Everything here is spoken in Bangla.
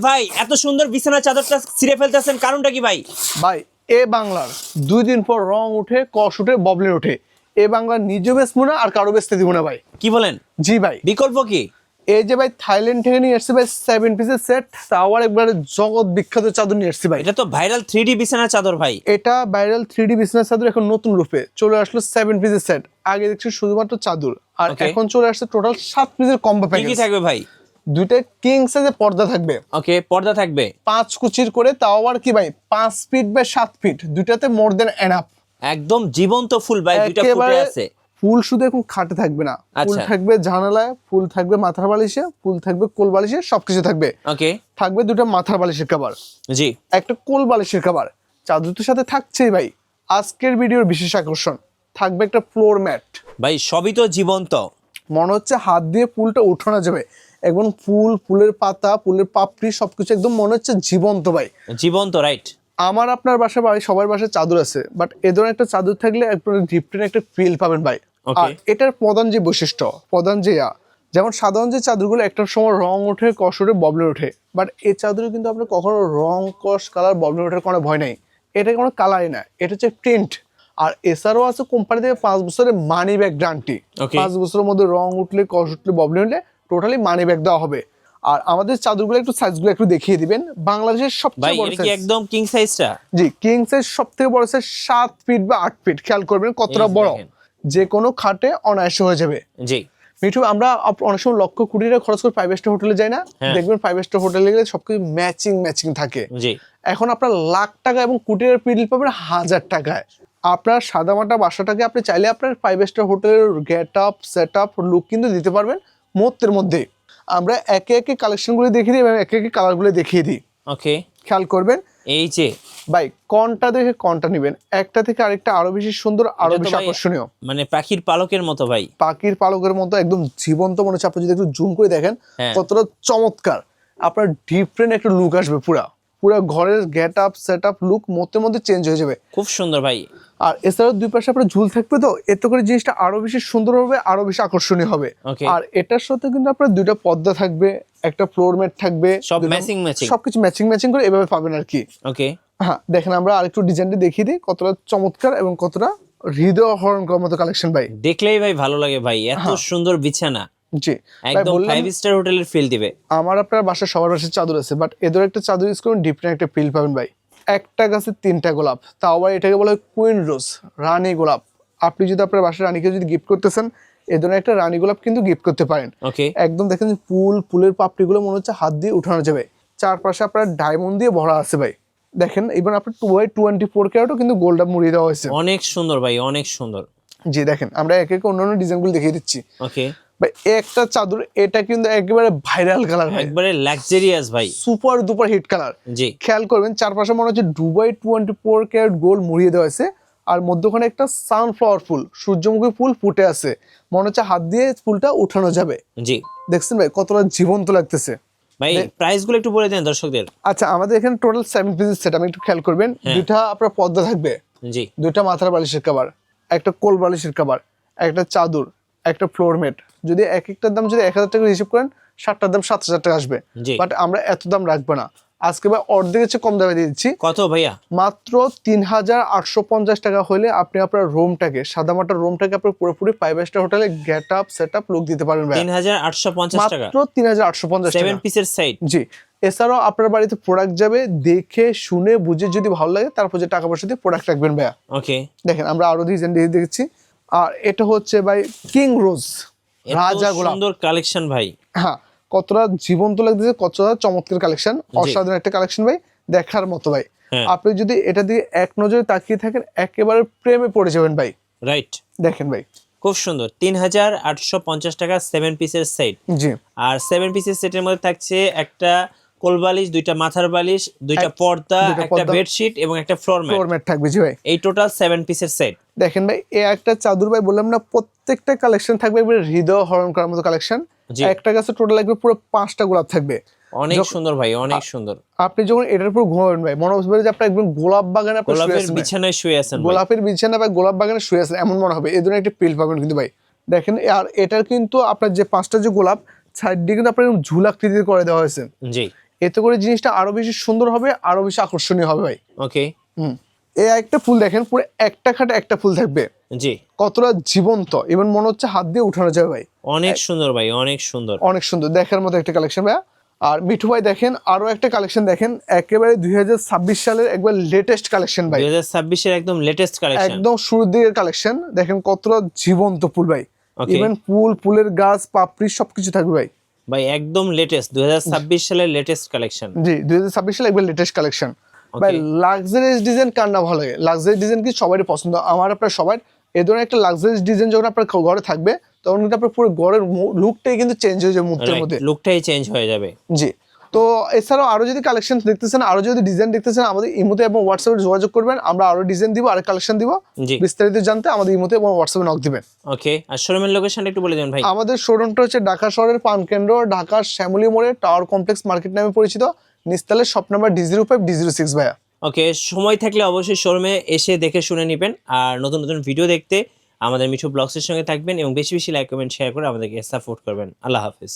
ভাই এত সুন্দর বিছানা চাদরটা ছিঁড়ে ফেলতেছেন, কারণটা কি ভাই? ভাই এ বাংলার 2 দিন পর রং উঠে, কষ উঠে, ববলিন উঠে। এ বাংলার নিজে বেচবো না আর কারো বেচতে দিব না ভাই। কি বলেন? জি ভাই। বিকল্প কি? এই যে ভাই থাইল্যান্ড থেকে নিয়ে আসছে ভাই 7 পিসের সেট, তাও আর একবারে জগৎ বিখ্যাত চাদর নিয়ে আসছি ভাই। এটা তো ভাইরাল 3D বিছানা চাদর ভাই। এটা ভাইরাল 3D বিজনেস চাদর এখন নতুন রূপে চলে আসলো 7 পিসের সেট। আগে দেখছি শুধুমাত্র চাদর, আর এখন চলে আসছে টোটাল 7 পিসের কম্বো প্যাকেজ। কি কি থাকবে ভাই? দুইটা কিং সাইজের পর্দা থাকবে। ওকে, পর্দা থাকবে 5 কুচির করে, তাও আবার কি ভাই 5 ফিট বাই 7 ফিট, দুইটাতে মোর দেন এনাফ। একদম জীবন্ত ফুল ভাই, দুইটা ফুটে আছে। ফুল শুধু এখন খাটে থাকবে না, ফুল থাকবে জানালায়, ফুল থাকবে মাথার বালিশে, ফুল থাকবে কোল বালিশে, সবকিছু থাকবে। ওকে, থাকবে দুটো মাথার বালিশের কভার, জি, একটা কোল বালিশের কভার। চাদরটার সাথে থাকছেই ভাই আজকের ভিডিওর বিশেষ আকর্ষণ, থাকবে একটা ফ্লোর ম্যাট। ভাই সবই তো জীবন্ত, মনে হচ্ছে হাত দিয়ে ফুলটা উঠানো যাবে। একদম ফুল, ফুলের পাতা, ফুলের পাপড়ি সবকিছু একদম মনে হচ্ছে জীবন্ত ভাই, জীবন্ত। রাইট। আমার আপনার বাসা ভাই সবার বাসায় চাদর আছে, বাট এ ধরনের একটা চাদর থাকলে একটু ডিফারেন্ট একটা ফিল পাবেন ভাই। আর এটার প্রধান যে বৈশিষ্ট্য, প্রধান যে যেমন সাধারণ যে চাদরগুলো একটার সময় রং ওঠে, কষ ওঠে, ববলে ওঠে, বাট এই চাদরে কিন্তু আপনার কখনো রং, কষ, কালার, ববলে ওঠার কোনো ভয় নেই। এটা কোনো কালারই না, এটা হচ্ছে প্রিন্ট। আর এছাড়াও আছে কোম্পানি থেকে 5 বছরের মানি ব্যাক গ্যারান্টি। 5 বছরের মধ্যে রং উঠলে, কষ উঠলে, ববলে উঠলে টোটালি মানি ব্যাক দেওয়া হবে। আর আমাদের চাদরগুলো একটু সাইজগুলো একটু দেখিয়ে দিবেন। বাংলাদেশের সবচেয়ে বড় সাইজ একদম কিং সাইজটা। জি, কিং সাইজ সবথেকে বড় সাইজ 7 ফিট বা 8 ফিট। খেয়াল করবেন কতটা বড়, যে কোনো খাটে অনায়াসে হয়ে যাবে। জি মিঠু, আমরা অনেক সময় লক্ষ কোটি টাকা খরচ করে 5 স্টার হোটেলে যাই না, দেখবেন 5 স্টার হোটেলে গেলে সবকিছু ম্যাচিং থাকে। জি, এখন আপনার লাখ টাকা এবং কোটি টাকার পিডিল পাবেন 1000 টাকায়। আপনার সাদামাটা বাসাটাকে আপনি চাইলে আপনার 5 স্টার হোটেলের get up, set up, look কিন্তু দিতে পারবেন মুহূর্তের মধ্যে। আমরা একে একে কালেকশনগুলো দেখিয়ে দিই এবং একে একে কালারগুলো দেখিয়ে দিই। ওকে, খেয়াল করবেন এই যে ভাই কোনটা দেখে কোনটা নেবেন, একটা থেকে আরেকটা আরো বেশি সুন্দর, আরো বেশি আকর্ষণীয়, মানে পাখির পালকের মতো ভাই, পাখির পালকের মতো একদম জীবন্ত মনে হচ্ছে। আপনি যদি একটু জুম করে দেখেন কতটা চমৎকার, আপনার ডিফারেন্ট একটা লুক আসবে। পুরা ঘরের get up, set up, look মধ্যে চেঞ্জ হয়ে যাবে। খুব সুন্দর ভাই। আর এছাড়াও দুই পাশে আপনার ঝুল থাকবে, তো এতে করে জিনিসটা আরো বেশি সুন্দর হবে, আরো বেশি আকর্ষণীয় হবে। আর এটার সাথে কিন্তু আপনার দুইটা পর্দা থাকবে, একটা ফ্লোর ম্যাট থাকবে, সব সবকিছু ম্যাচিং করে এভাবে পাবেন আর কি। ওকে, হ্যাঁ দেখেন আমরা আরেকটু ডিজাইনটা দেখিয়ে দিই, কতটা চমৎকার এবং কতটা হৃদয় হরণ করার মতো কালেকশন ভাই। দেখলেই ভাই ভালো লাগে ভাই, এত সুন্দর বিছানা। জি, একদম 5 স্টার হোটেলের ফিল দিবে। আমার আপনার বাসায় সবার বাসায় চাদর আছে, বাট এদের একটা চাদর ইউজ করুন, ডিফারেন্ট একটা ফিল পাবেন ভাই। একটা গাছে 3টা গোলাপ, তাও আবার এটাকে বলা হয় কুইন রোজ, রানী গোলাপ। আপনি যদি আপনার বাসায় রানীকে যদি গিফট করতেছেন, এই ধরনের একটা রানী গোলাপ কিন্তু গিফট করতে পারেন। একদম দেখেন ফুলের পাপড়িগুলো মনে হচ্ছে হাত দিয়ে উঠানো যাবে। চারপাশে আপনার ডায়মন্ড দিয়ে ভরা আছে ভাই। দেখেন ইভেন আপনার 2/24 ক্যারেটও কিন্তু গোল্ড আপ মুড়িয়ে দেওয়া হয়েছে। অনেক সুন্দর ভাই, অনেক সুন্দর। জি দেখেন আমরা এক এক অন্যান্য ডিজাইনগুলো দেখিয়ে দিচ্ছি। ওকে ভাই, একটা চাদর, এটা কিন্তু একেবারে ভাইরাল কালার, একবারে লাক্সারিয়াস ভাই, সুপার ডুপার হিট কালার। জি, খেয়াল করবেন চারপাশে মনে হচ্ছে 2/24 ক্যারেট গোল্ড মুড়িয়ে দেওয়া হয়েছে, আর মধ্যখানে একটা সানফ্লাওয়ার ফুল, সূর্যমুখী ফুল ফুটে আছে, মনে হচ্ছে হাত দিয়ে ফুলটা উঠানো যাবে। জি, দেখছেন ভাই কতটা জীবন্ত লাগতেছে। ভাই প্রাইসগুলো একটু বলে দেন দর্শকদের। আচ্ছা, আমাদের এখানে টোটাল 7 পিসের সেট, আমি একটু খেয়াল করবেন। দুইটা আপনার পর্দা থাকবে, জি, দুইটা মাথার বালিশের কভার, একটা কোল বালিশের কভার, একটা চাদর, একটা ফ্লোর ম্যাট। যদি এক একটার দাম যদি 1000 টাকা হিসাব করেন, 7টার দাম 7000 টাকা আসবে। বাট আমরা এত দাম রাখবো না, আজকে ভাই অর্ধেকের চেয়ে কম দামে দিয়ে দিচ্ছি। কত ভাইয়া? মাত্র 3850 টাকা হলে আপনি আপনার রুমটাকে, সাদামাটা রুমটাকে আপনার পুরোপুরি 5 স্টার হোটেলে get up, set up, look দিতে পারবেন ভাই। 3850 টাকা, মাত্র 3850 টাকা, 7 পিসের সেট। জি, এছাড়াও আপনার বাড়িতে প্রোডাক্ট যাবে, দেখে শুনে বুঝে যদি ভালো লাগে তারপর যে টাকা পয়সা দিয়ে প্রোডাক্ট রাখবেন ভাইয়া। ওকে, দেখেন আমরা আরো ডিজাইন দিয়ে দেখছি। আর এটা হচ্ছে ভাই কিং রোজ, রাজা গোলাপ, সুন্দর কালেকশন ভাই। হ্যাঁ, কতটা জীবন্ত লাগতেছে, কতটা চমৎকার কালেকশন, অসাধারণ একটা কালেকশন ভাই, দেখার মতো ভাই। আপনি যদি এটা দিয়ে এক নজরে তাকিয়ে থাকেন, একেবারে প্রেমে পড়ে যাবেন ভাই। রাইট, দেখেন ভাই খুব সুন্দর। 3850 টাকা 7 পিসের সেট। জি, আর 7 পিসের সেটের মধ্যে থাকছে একটা কোল বালিশ, দুইটা মাথার বালিশ, দুইটা পর্দা, একটা বেডশিট এবং একটা ফ্লোর ম্যাট থাকবে। জি ভাই, এই টোটাল 7 পিসের সেট। দেখেন ভাই এই একটা চাদর ভাই বললাম না, প্রত্যেকটা কালেকশন থাকবে একবারে হৃদয় হরণ করার মতো কালেকশন। একটা গাছে টোটাল একবার পুরো 5টা গোলাপ থাকবে। অনেক সুন্দর ভাই, অনেক সুন্দর। আপনি যখন এটার উপর ঘুমাবেন ভাই, মনে হবে যে আপনি একদম গোলাপ বাগানে, গোলাপের বিছানায় শুয়ে আছেন, গোলাপের বিছানা বা গোলাপ বাগানে শুয়ে আছেন এমন মনে হবে। এই ধরনের একটা ফিল পাবেন কিন্তু ভাই। দেখেন, আর এটার কিন্তু আপনার যে 5টা যে গোলাপ সাইড দিয়ে কিন্তু আপনার ঝুলাকৃতি করে দেওয়া হয়েছে। জি, এতে করে জিনিসটা আরো বেশি সুন্দর হবে, আরো বেশি আকর্ষণীয় হবে ভাই। ওকে। এই একটা ফুল দেখেন, পুরো একটা খাটে একটা ফুল থাকবে। জি। কতটা জীবন্ত, ইভেন মনে হচ্ছে হাত দিয়ে উঠানো যাবে ভাই। অনেক সুন্দর ভাই, অনেক সুন্দর, অনেক সুন্দর দেখার মতো একটা কালেকশন ভাইয়া। আর মিঠু ভাই দেখেন আরো একটা কালেকশন দেখেন, একেবারে 2026 সালের একবার লেটেস্ট কালেকশন ভাই। 2026 এর একদম লেটেস্ট কালেকশন, একদম শুরুর দিকের কালেকশন। দেখেন কতটা জীবন্ত ফুল ভাই, ইভেন ফুলের গাছ পাপড়ি সবকিছু থাকবে ভাই। ভাই একদম লেটেস্ট 2026 সালের লেটেস্ট কালেকশন। জি 2026 সালে একবার লেটেস্ট কালেকশন ভাই। লাক্সারিয়াস ডিজাইন কার না ভালো লাগে? লাক্সারি ডিজাইন কি সবারই পছন্দ, আমার আপনার সবার। এই ধরনের একটা লাক্সারিয়াস ডিজাইন যখন আপনার ঘরে থাকবে তখন কিন্তু আপনার পুরো ঘরের লুকটাই কিন্তু চেঞ্জ হয়ে যাবে, মুহূর্তের মধ্যে লুকটাই চেঞ্জ হয়ে যাবে। জি। তো এছাড়াও আরো যদি কালেকশন দেখতেছেন, আরো যদি ডিজাইন দেখতেছেন, আমাদের ইমোতে এবং হোয়াটসঅ্যাপে যোগাযোগ করবেন, আমরা আরো ডিজাইন দিব, আরো কালেকশন দিব। বিস্তারিত জানতে আমাদের ইমোতে এবং হোয়াটসঅ্যাপে নক দিবেন। ওকে। আর শোরুমের লোকেশনটা একটু বলে দেন ভাই। আমাদের শোরুমটা হচ্ছে ঢাকা শহরের পানকেন্দ্র, ঢাকার শ্যামলী মোড়ে টাওয়ার কমপ্লেক্স মার্কেট নামে পরিচিত, নিচতলায় শপ নাম্বার D05 D06 ভাইয়া। ওকে, সময় থাকলে অবশ্যই শোরুমে এসে দেখে শুনে নেবেন। আর নতুন নতুন ভিডিও দেখতে আমাদের মিঠু ব্লগসের সঙ্গে থাকবেন এবং বেশি বেশি লাইক কমেন্ট শেয়ার করে আমাদেরকে সাপোর্ট করবেন। আল্লাহ হাফিজ।